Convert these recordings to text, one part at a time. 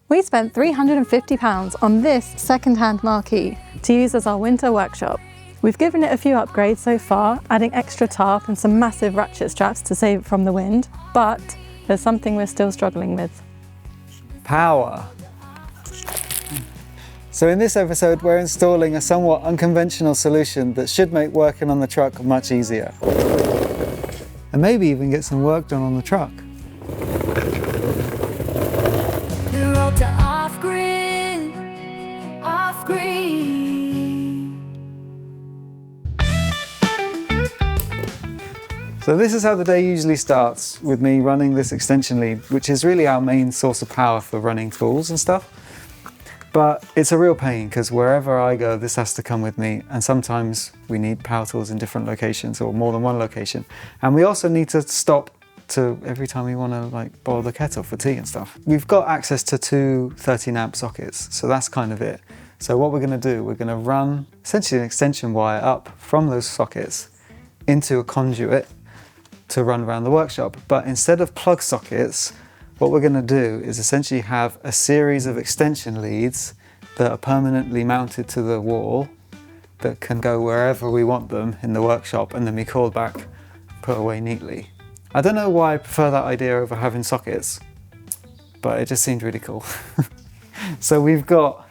We spent £350 on this second-hand marquee to use as our winter workshop. We've given it a few upgrades so far, adding extra tarp and some massive ratchet straps to save it from the wind, but there's something we're still struggling with. Power. So in this episode, we're installing a somewhat unconventional solution that should make working on the truck much easier. And maybe even get some work done on the truck. The road to off-grid, off-grid. So this is how the day usually starts, with me running this extension lead, which is really our main source of power for running tools and stuff. But it's a real pain because wherever I go, this has to come with me. And sometimes we need power tools in different locations or more than one location. And we also need to stop to every time we want to boil the kettle for tea and stuff. We've got access to two 13 amp sockets, so that's kind of it. So what we're going to do, we're going to run essentially an extension wire up from those sockets into a conduit to run around the workshop. But instead of plug sockets, what we're going to do is essentially have a series of extension leads that are permanently mounted to the wall that can go wherever we want them in the workshop and then be called back, put away neatly. I don't know why I prefer that idea over having sockets, but it just seemed really cool. So we've got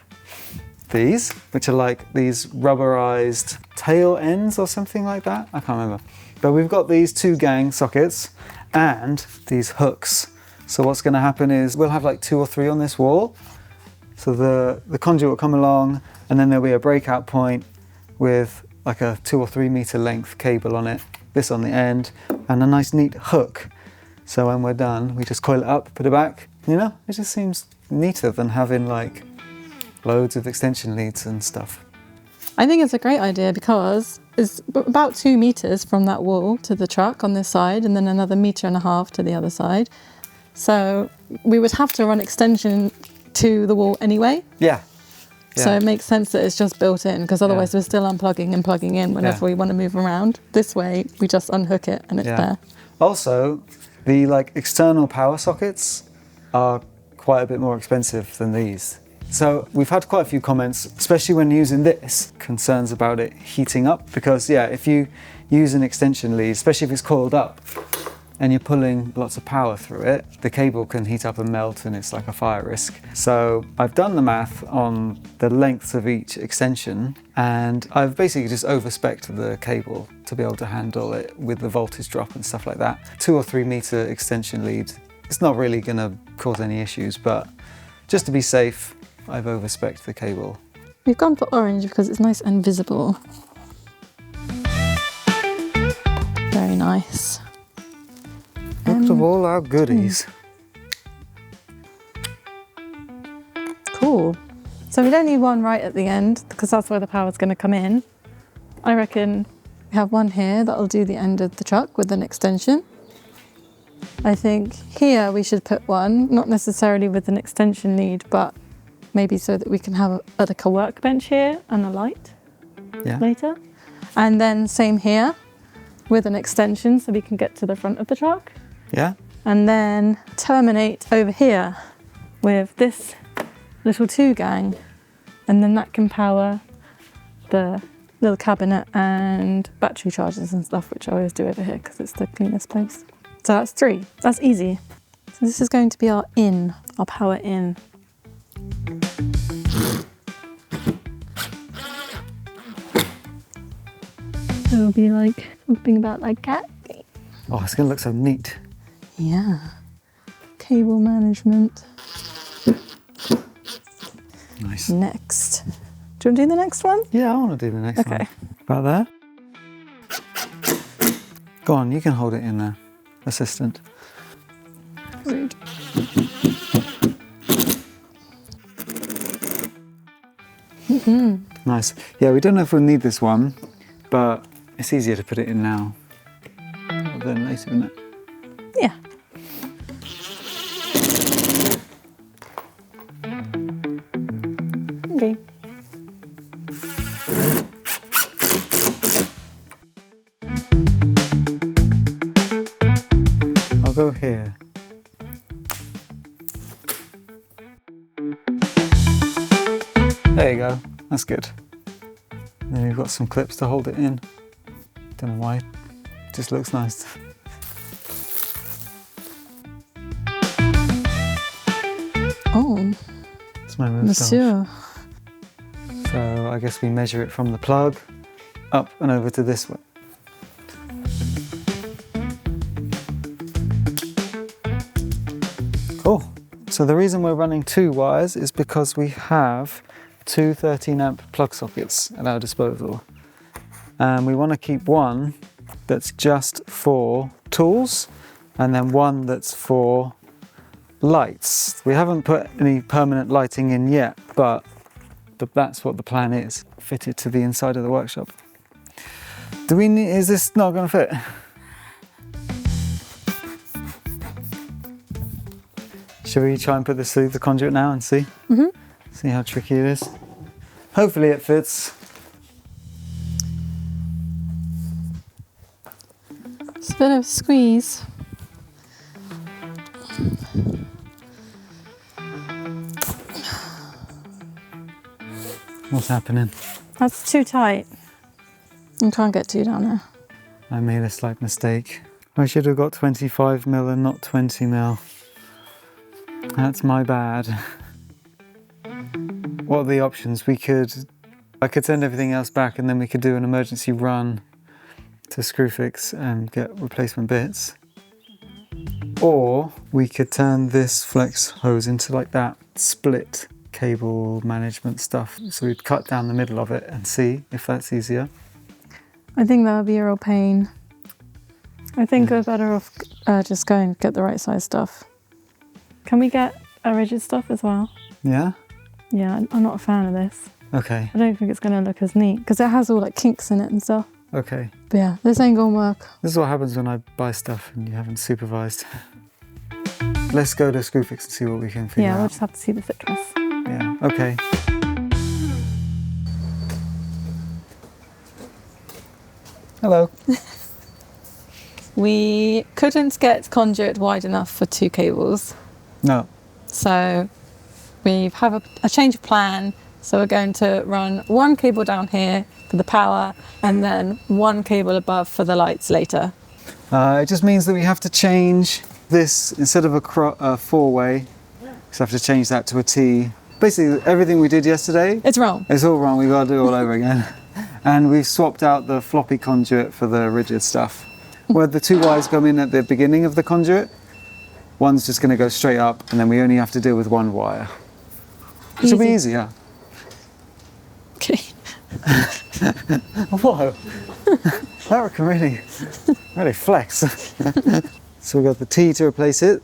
these, which are like these rubberized tail ends or something like that. I can't remember. But we've got these two gang sockets and these hooks. So what's going to happen is we'll have like 2 or 3 on this wall. So the conduit will come along and then there'll be a breakout point with like a 2 or 3 meter length cable on it, this on the end, and a nice neat hook. So when we're done, we just coil it up, put it back. You know, it just seems neater than having like loads of extension leads and stuff. I think it's a great idea because it's about 2 meters from that wall to the truck on this side and then another 1.5 meters to the other side. So we would have to run extension to the wall anyway. Yeah. So it makes sense that it's just built in because otherwise we're still unplugging and plugging in whenever we want to move around. This way, we just unhook it and it's there. Also, the external power sockets are quite a bit more expensive than these. So we've had quite a few comments, especially when using this, concerns about it heating up because if you use an extension lead, especially if it's coiled up, and you're pulling lots of power through it, the cable can heat up and melt and it's like a fire risk. So I've done the math on the lengths of each extension and I've basically just overspec'd the cable to be able to handle it with the voltage drop and stuff like that. 2 or 3 meter extension lead, it's not really gonna cause any issues, but just to be safe, I've overspec'd the cable. We've gone for orange because it's nice and visible. Very nice. Look at all our goodies. Cool. So we don't need one right at the end because that's where the power's going to come in. I reckon we have one here that'll do the end of the truck with an extension. I think here we should put one, not necessarily with an extension lead, but maybe so that we can have a workbench here and a light later. And then same here with an extension so we can get to the front of the truck. Yeah. And then terminate over here with this little 2 gang. And then that can power the little cabinet and battery chargers and stuff, which I always do over here because it's the cleanest place. So that's 3. That's easy. So this is going to be our power in. It'll be like something about like cat. Oh, it's gonna look so neat. Yeah. Cable management. Nice. Next. Do you want to do the next one? Yeah, I want to do the next one. Okay. About there. Go on, you can hold it in there, assistant. Rude. Nice. Yeah, we don't know if we'll need this one, but it's easier to put it in now than later, isn't it? Yeah. Okay. I'll go here. There you go, that's good. And then we've got some clips to hold it in. Don't know why, just looks nice. Oh, It's my move monsieur. So I guess we measure it from the plug up and over to this way. Cool. So the reason we're running 2 wires is because we have 2 13 amp plug sockets at our disposal. And we want to keep one that's just for tools and then one that's for lights. We haven't put any permanent lighting in yet, but that's what the plan is. Fit it to the inside of the workshop. Is this not going to fit? Should we try and put this through the conduit now and see? See how tricky it is? Hopefully it fits. It's a bit of a squeeze. What's happening? That's too tight. You can't get 2 down there. I made a slight mistake. I should have got 25mm and not 20mm. That's my bad. What are the options? I could send everything else back and then we could do an emergency run to Screwfix and get replacement bits. Or we could turn this flex hose into like that split cable management stuff. So we'd cut down the middle of it and see if that's easier. I think that would be a real pain. I think we're better off just going to get the right size stuff. Can we get a rigid stuff as well? Yeah? Yeah, I'm not a fan of this. Okay. I don't think it's going to look as neat because it has all like kinks in it and stuff. Okay. But yeah, this ain't going to work. This is what happens when I buy stuff and you haven't supervised. Let's go to Screwfix and see what we can figure Yeah, out. we'll just have to see the thickness. Yeah, okay. Hello. We couldn't get conduit wide enough for 2 cables. No. So we have a change of plan. So we're going to run 1 cable down here for the power and then 1 cable above for the lights later. It just means that we have to change this, instead of a 4-way, we have to change that to a T. Basically everything we did yesterday, It's wrong. it's all wrong, we've got to do it all over again. And we've swapped out the floppy conduit for the rigid stuff. Where the 2 wires come in at the beginning of the conduit, one's just going to go straight up and then we only have to deal with 1 wire. Which will be easier. Okay. Whoa! That can really flex. So we've got the T to replace it.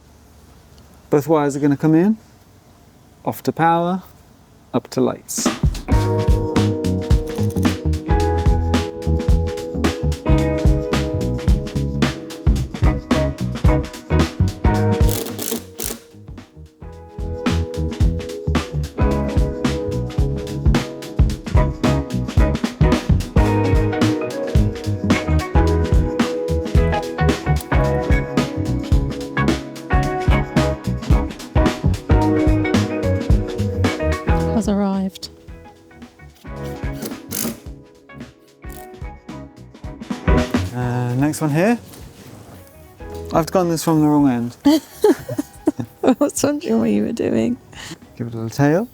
Both wires are going to come in. Off to power, up to lights. Has arrived. Next one here. I've gotten this from the wrong end. I was wondering what you were doing. Give it a little tail.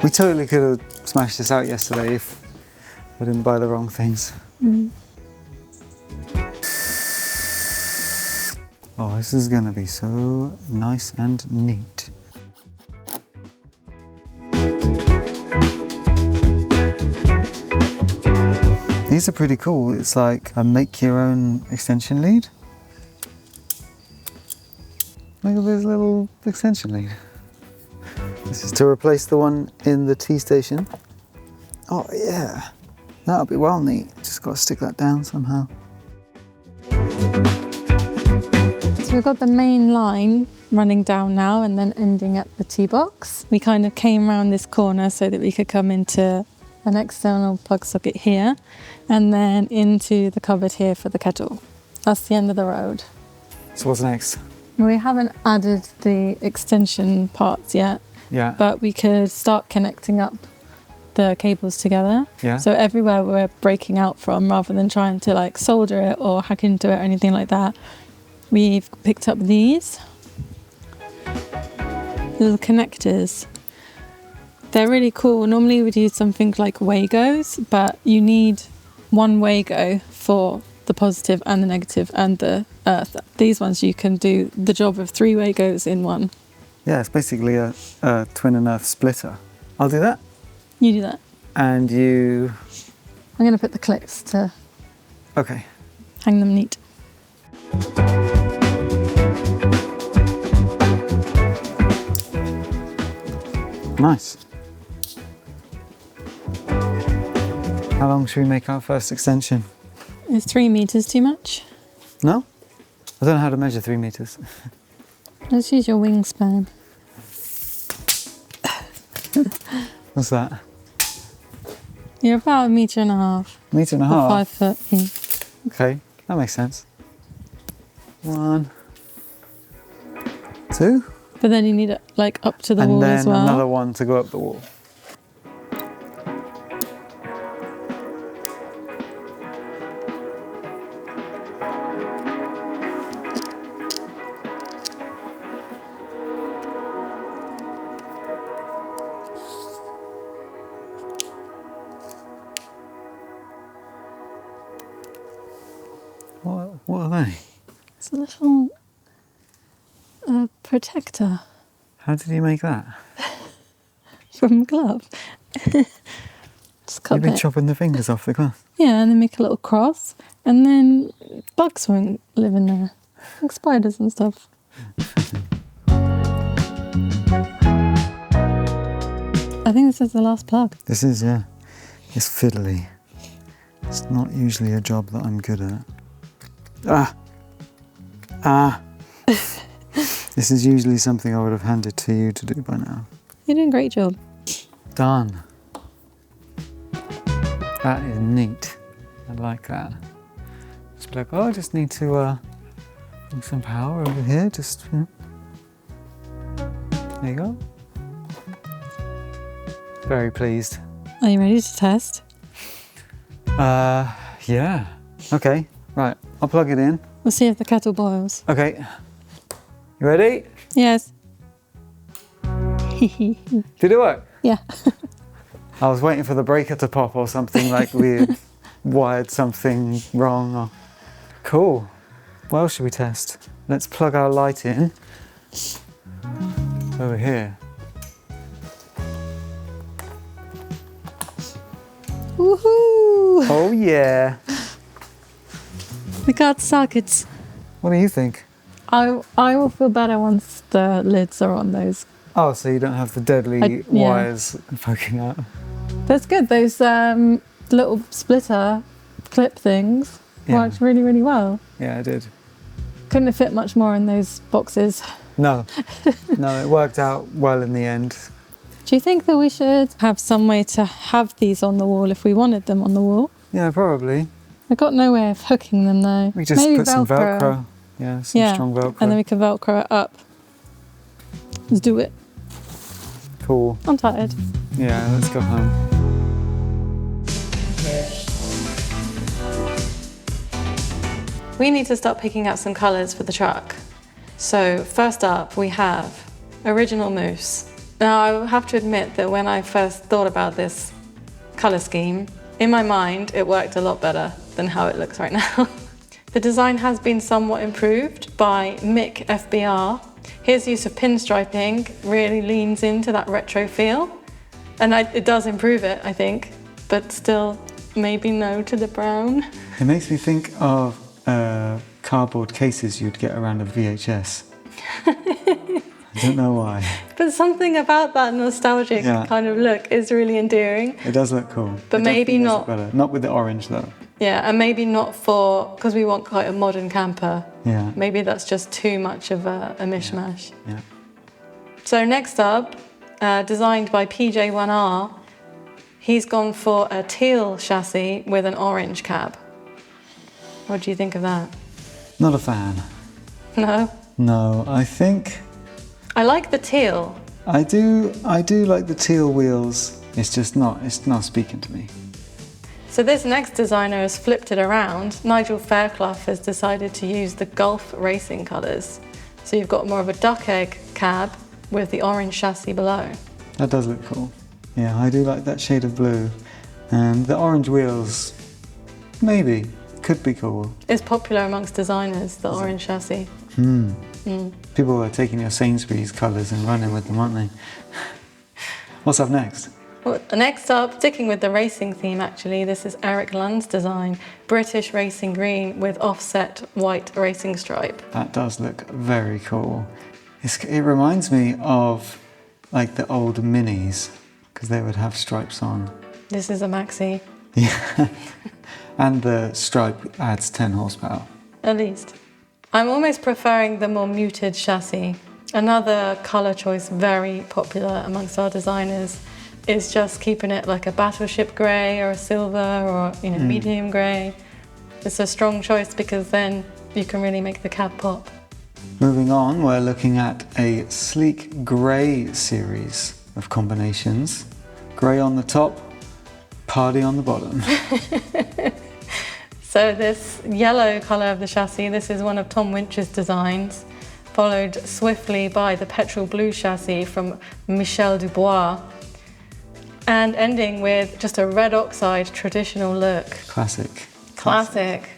We totally could have smashed this out yesterday if I didn't buy the wrong things. Oh, this is going to be so nice and neat. These are pretty cool. It's like a make your own extension lead. Look at this little extension lead. This is to replace the one in the T station. Oh yeah, that'll be well neat. Just got to stick that down somehow. So we've got the main line running down now and then ending at the T-box. We kind of came around this corner so that we could come into an external plug socket here and then into the cupboard here for the kettle. That's the end of the road. So what's next? We haven't added the extension parts yet, Yeah. but we could start connecting up the cables together. Yeah. So everywhere we're breaking out from, rather than trying to like solder it or hack into it or anything like that, we've picked up these little connectors. They're really cool. Normally we'd use something like Wagos, but you need one Wago for the positive and the negative and the earth. These ones you can do the job of 3 Wagos in one. Yeah, it's basically a twin and earth splitter. I'll do that. You do that. And you... I'm going to put the clips to Okay. hang them neat. Nice. How long should we make our first extension? Is 3 meters too much? No? I don't know how to measure 3 meters. Let's use your wingspan. What's that? You're about 1.5 meters. Metre and a Or half? 5 foot. Yeah. Okay, that makes sense. 1, 2, But then you need it like up to the and wall then as well. another one to go up the wall. What are they? It's a little protector How did you make that? from glove. Just cut You've been it. chopping the fingers off the glass. Yeah, and then make a little cross, and then bugs won't live in there, like spiders and stuff. I think this is the last plug. This is, yeah. It's fiddly. It's not usually a job that I'm good at. Ah! Ah! This is usually something I would have handed to you to do by now. You're doing a great job. Done. That is neat. I like that. Just be like, oh, I just need to bring some power over here. Just, there you go. Very pleased. Are you ready to test? Yeah. Okay, right. I'll plug it in. We'll see if the kettle boils. Okay. You ready? Yes. Did it work? Yeah. I was waiting for the breaker to pop or something, like we had wired something wrong. Or... Cool. What else should we test? Let's plug our light in over here. Woohoo! Oh yeah. We got sockets. What do you think? I will feel better once the lids are on those. Oh, so you don't have the deadly yeah. wires poking out. That's good. Those little splitter clip things worked really, really well. Yeah, I did. Couldn't have fit much more in those boxes. No. No, it worked out well in the end. Do you think that we should have some way to have these on the wall if we wanted them on the wall? Yeah, probably. I got no way of hooking them though. We just Maybe put some Velcro. Yeah, some strong Velcro. And then we can Velcro it up. Let's do it. Cool. I'm tired. Yeah, let's go home. We need to start picking out some colours for the truck. So first up we have Original Mousse. Now I have to admit that when I first thought about this colour scheme, in my mind it worked a lot better than how it looks right now. The design has been somewhat improved by Mick FBR. His use of pinstriping really leans into that retro feel, and it does improve it, I think, but still maybe no to the brown. It makes me think of cardboard cases you'd get around a VHS. I don't know why. But something about that nostalgic kind of look is really endearing. It does look cool. But maybe not. Better. Not with the orange though. Yeah, and maybe not because we want quite a modern camper. Yeah. Maybe that's just too much of a mishmash. Yeah. So next up, designed by PJ1R, he's gone for a teal chassis with an orange cab. What do you think of that? Not a fan. No? No, I think I like the teal. I do like the teal wheels. It's not speaking to me. So this next designer has flipped it around. Nigel Fairclough has decided to use the Gulf racing colours. So you've got more of a duck egg cab with the orange chassis below. That does look cool. Yeah, I do like that shade of blue. And the orange wheels, maybe, could be cool. It's popular amongst designers, the orange chassis. People are taking your Sainsbury's colours and running with them, aren't they? What's up next? Well, next up, sticking with the racing theme actually, this is Eric Lund's design, British racing green with offset white racing stripe. That does look very cool. It reminds me of like the old Minis, because they would have stripes on. This is a maxi. Yeah, and the stripe adds 10 horsepower. At least. I'm almost preferring the more muted chassis. Another colour choice very popular amongst our designers is just keeping it like a battleship grey or a silver or medium grey. It's a strong choice because then you can really make the cab pop. Moving on, we're looking at a sleek grey series of combinations. Grey on the top, party on the bottom. So this yellow colour of the chassis, this is one of Tom Winch's designs, followed swiftly by the petrol blue chassis from Michel Dubois, and ending with just a red oxide traditional look. Classic. Classic.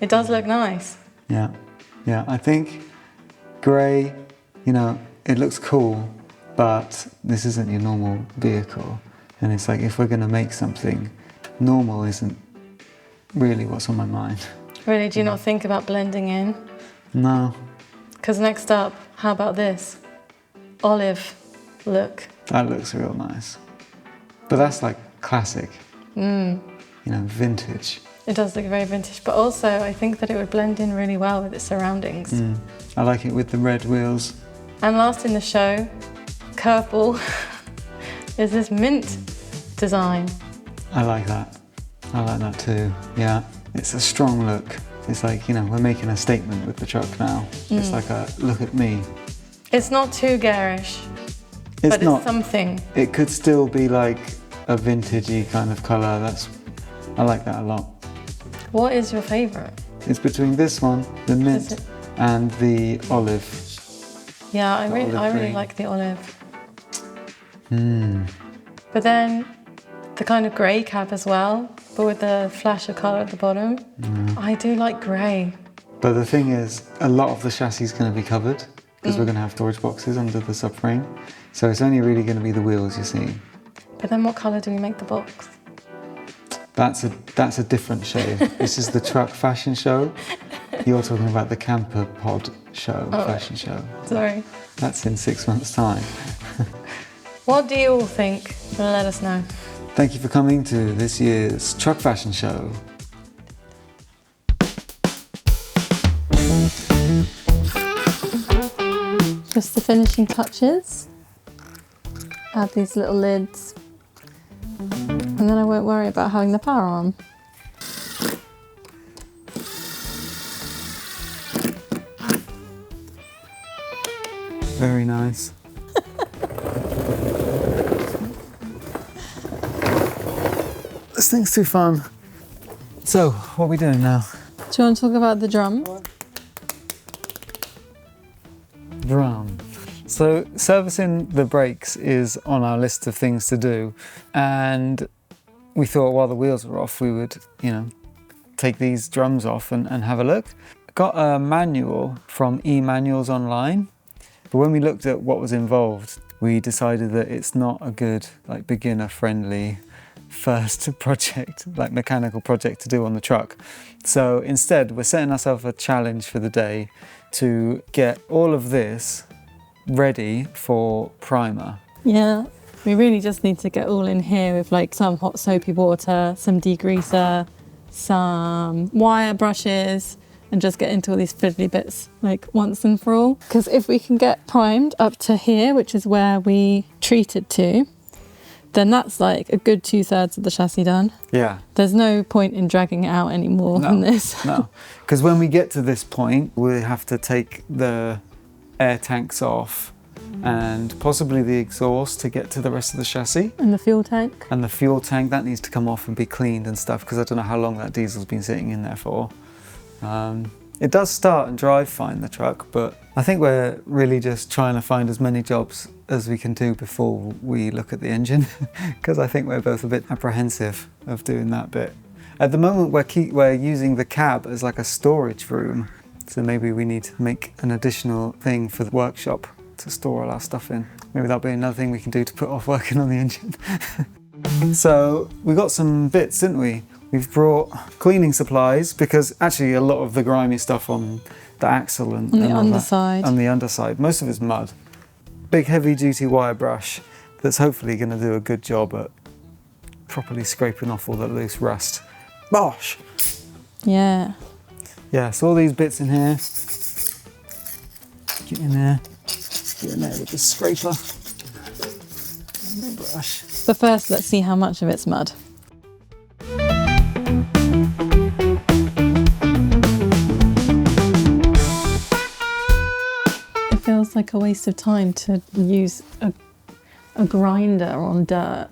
It does look nice. Yeah, I think grey, it looks cool, but this isn't your normal vehicle. And it's like, if we're going to make something, normal isn't really what's on my mind. Really, do you not think about blending in? No. Because next up, how about this? Olive look. That looks real nice. But that's like classic, vintage. It does look very vintage, but also I think that it would blend in really well with its surroundings. I like it with the red wheels. And last in the show, curveball, is this mint design. I like that. I like that too, yeah. It's a strong look. It's like, we're making a statement with the truck now. It's like a look at me. It's not too garish, It's not. It's something. It could still be like a vintagey kind of colour. I like that a lot. What is your favourite? It's between this one, the mint, and the olive. Yeah, I really like the olive. But then the kind of grey cab as well, but with the flash of colour at the bottom. I do like grey. But the thing is, a lot of the chassis is going to be covered because we're going to have storage boxes under the subframe. So it's only really going to be the wheels you see. But then what colour do we make the box? That's a different show. This is the truck fashion show. You're talking about the camper pod show, fashion show. Sorry. That's in 6 months' time. What do you all think? Let us know. Thank you for coming to this year's truck fashion show. Just the finishing touches. Add these little lids. And then I won't worry about having the power on. Very nice. This thing's too fun. So, what are we doing now? Do you want to talk about the drum? Drum. So, servicing the brakes is on our list of things to do, and we thought while the wheels were off, we would, take these drums off and have a look. Got a manual from eManuals online, but when we looked at what was involved, we decided that it's not a good, beginner-friendly first project, mechanical project to do on the truck. So instead, we're setting ourselves a challenge for the day to get all of this ready for primer. Yeah, we really just need to get all in here with some hot soapy water, some degreaser, some wire brushes, and just get into all these fiddly bits once and for all. Because if we can get primed up to here, which is where we treated to, then that's like a good 2/3 of the chassis done. Yeah. There's no point in dragging it out anymore than this. No, because when we get to this point, we have to take the air tanks off and possibly the exhaust to get to the rest of the chassis. And the fuel tank. And the fuel tank, that needs to come off and be cleaned and stuff, because I don't know how long that diesel's been sitting in there for. It does start and drive fine, the truck, but I think we're really just trying to find as many jobs as we can do before we look at the engine, because I think we're both a bit apprehensive of doing that bit. At the moment, we're using the cab as like a storage room, so maybe we need to make an additional thing for the workshop to store all our stuff in. Maybe that'll be another thing we can do to put off working on the engine. So we got some bits, didn't we? We've brought cleaning supplies, because actually a lot of the grimy stuff on the axle and On the all that, underside. on the underside, most of it's mud. Big heavy duty wire brush that's hopefully going to do a good job at properly scraping off all the loose rust. Bosh! Yeah. Yeah, so all these bits in here. Get in there. Get in there with the scraper. And the brush. But first, let's see how much of it's mud. It feels like a waste of time to use a grinder on dirt,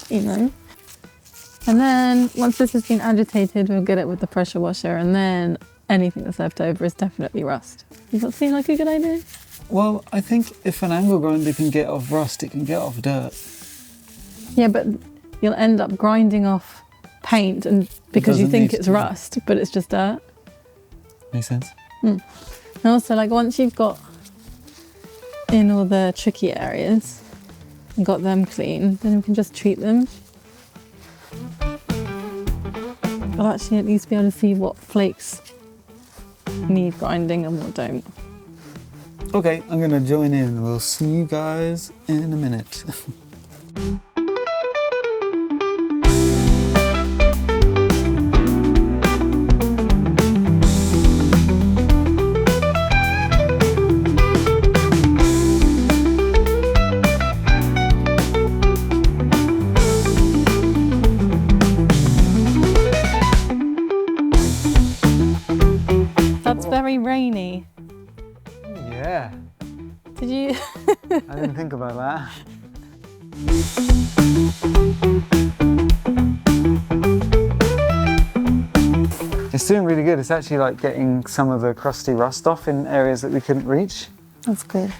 you know? And then once this has been agitated, we'll get it with the pressure washer, and then anything that's left over is definitely rust. Does that seem like a good idea? Well, I think if an angle grinder can get off rust, it can get off dirt. Yeah, but you'll end up grinding off paint, and because you Doesn't think need it's to. rust, but it's just dirt. Makes sense. And also, like, once you've got in all the tricky areas and got them clean, then we can just treat them. I'll actually at least be able to see what flakes need grinding and what don't. Okay, I'm gonna join in. We'll see you guys in a minute. That's very rainy. Yeah, Did you? I didn't think about that. It's doing really good. It's actually like getting some of the crusty rust off in areas that we couldn't reach. That's good.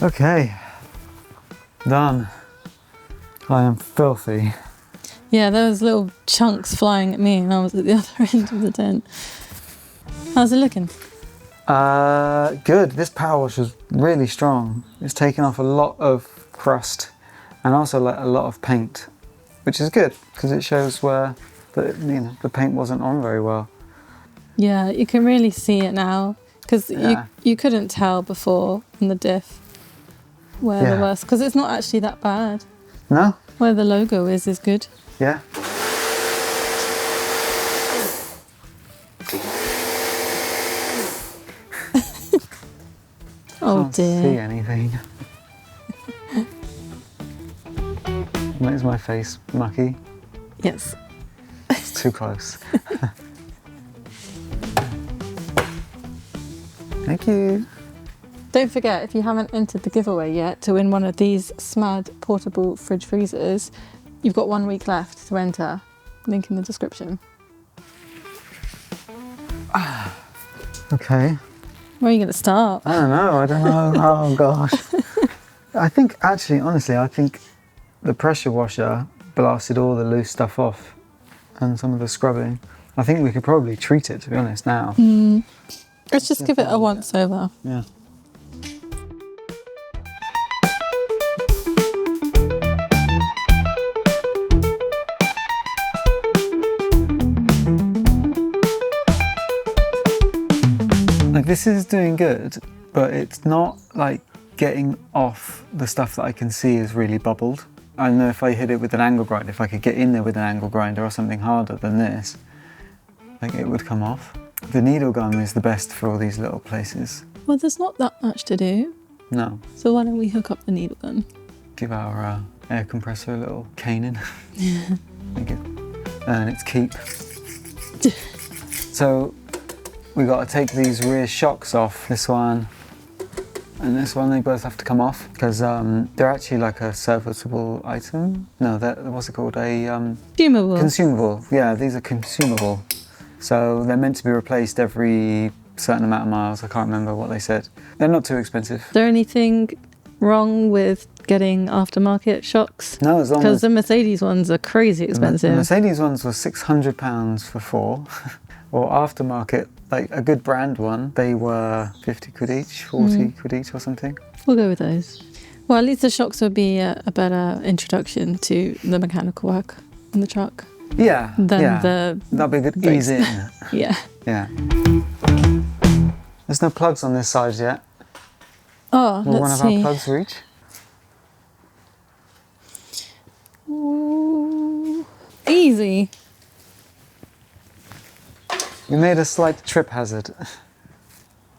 Okay, done. I am filthy. Yeah, there was little chunks flying at me, and I was at the other end of the tent. How's it looking? Good. This power wash is really strong. It's taken off a lot of crust and also like a lot of paint, which is good because it shows where the paint wasn't on very well. Yeah, you can really see it now, because Yeah. you couldn't tell before in the diff where the Yeah. worst, because it's not actually that bad. No? Where the logo is good. Yeah. Oh Can't see dear. anything. Is my face mucky? Yes. It's too close. Thank you. Don't forget, if you haven't entered the giveaway yet to win one of these SMAD portable fridge freezers, you've got 1 week left to enter. Link in the description. Okay. Where are you going to start? I don't know. Oh gosh. I think actually, honestly, I think the pressure washer blasted all the loose stuff off and some of the scrubbing. I think we could probably treat it, to be honest, now. Let's just give it a once over. Yeah. Like, this is doing good, but it's not like getting off the stuff that I can see is really bubbled. I know if I hit it with an angle grinder, if I could get in there with an angle grinder or something harder than this, like, it would come off. The needle gun is the best for all these little places. Well, there's not that much to do. No. So why don't we hook up the needle gun? Give our air compressor a little caning. Thank you. And its keep. So we got to take these rear shocks off. This one and this one, they both have to come off because they're actually like a serviceable item. No, what's it called? A Consumable. consumable. Yeah, these are consumable. So they're meant to be replaced every certain amount of miles. I can't remember what they said. They're not too expensive. Is there anything wrong with getting aftermarket shocks? No, as long Because as the Mercedes ones are crazy expensive. the Mercedes ones were £600 for 4, or aftermarket, like a good brand one, they were 50 quid each, 40 quid each or something. We'll go with those. Well, at least the shocks would be a better introduction to the mechanical work on the truck Yeah, than yeah. the That'd be a good brakes. ease in. Yeah. Yeah. There's no plugs on this side yet. Oh, Will one let's of our see. plugs reach? Ooh, easy. We made a slight trip hazard.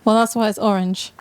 Well, that's why it's orange.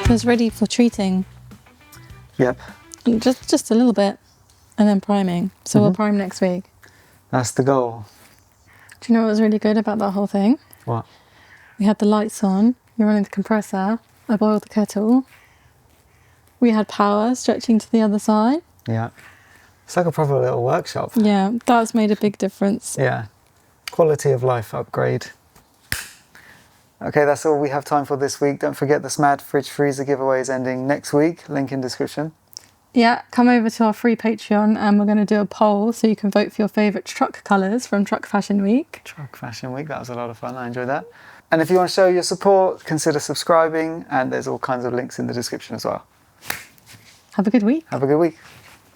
So it's ready for treating. Yep. Just a little bit, and then priming. So we'll prime next week. That's the goal. Do you know what was really good about that whole thing? What? We had the lights on, you're running the compressor, I boiled the kettle. We had power stretching to the other side. Yeah. It's like a proper little workshop. Yeah, that's made a big difference. Yeah. Quality of life upgrade. Okay, that's all we have time for this week. Don't forget the SMAD fridge freezer giveaway is ending next week. Link in description. Yeah, come over to our free Patreon and we're going to do a poll so you can vote for your favourite truck colours from Truck Fashion Week. Truck Fashion Week, that was a lot of fun. I enjoyed that. And if you want to show your support, consider subscribing, and there's all kinds of links in the description as well. Have a good week. Have a good week.